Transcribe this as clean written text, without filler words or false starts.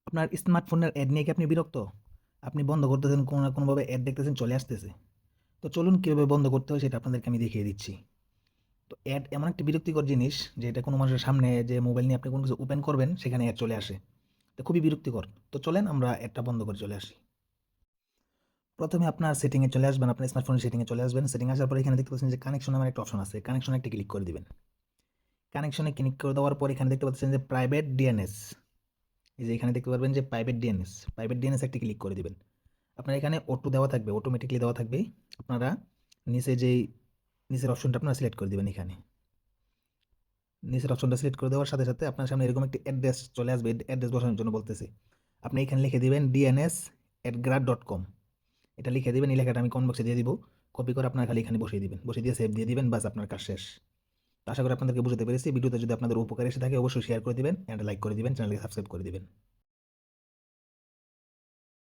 আপনার স্মার্টফোনের অ্যাড নিয়ে কি আপনি বিরক্ত? আপনি বন্ধ করতেছেন, কোনো না কোনোভাবে অ্যাড দেখতেছেন চলে আসতেছে। তো চলুন কীভাবে বন্ধ করতে হয় সেটা আপনাদেরকে আমি দেখিয়ে দিচ্ছি। তো অ্যাড এমন একটা বিরক্তিকর জিনিস যে এটা কোনো মানুষের সামনে যে মোবাইল নিয়ে আপনি কোনো কিছু ওপেন করবেন সেখানে অ্যাড চলে আসে। তো খুবই বিরক্তিকর। তো চলেন আমরা অ্যাডটা বন্ধ করে চলে আসি। প্রথমে আপনার সেটিংয়ে চলে আসবেন, আপনার স্মার্টফোনের সেটিংয়ে চলে আসবেন। সেটিং আসার পরে এখানে দেখতে পাচ্ছেন যে কানেকশন নামের একটা অপশন আছে। কানেকশনে একটা ক্লিক করে দিবেন। কানেকশনে ক্লিক করে দেওয়ার পর এখানে দেখতে পাচ্ছেন যে প্রাইভেট ডিএনএস। এই যে এখানে দেখতে পারবেন যে প্রাইভেট ডিএনএস। প্রাইভেট ডিএনএস একটা ক্লিক করে দিবেন। আপনার এখানে অটো দেওয়া থাকবে, অটোমেটিক্যালি দেওয়া থাকবে। আপনারা নিচে যেই নিচের অপশনটা আপনারা সিলেক্ট করে দিবেন এখানে। নিচের অপশনটা সিলেক্ট করে দেওয়ার সাথে, সাথে আপনার সামনে এরকম একটি অ্যাড্রেস চলে আসবে। অ্যাড্রেস বসানোর জন্য বলতেছে। আপনি এখানে লিখে দিবেন dns@grad.com। এটা লিখে দিবেন, এই লেখাটা আমি কমেন্ট বক্সে দিয়ে দিব। কপি করে আপনারা খালি এখানে বসিয়ে দিবেন। বসিয়ে দিয়ে সেভ দিয়ে দিবেন, বাস আপনার কাজ শেষ। তো আশা করি আপনাদেরকে বুঝাতে পেরেছি। ভিডিওতে যদি আপনাদের উপকার এসে থাকে অবশ্যই শেয়ার করে দিবেন, এন্ড লাইক করে দিবেন, চ্যানেলকে সাবস্ক্রাইব করে দিবেন।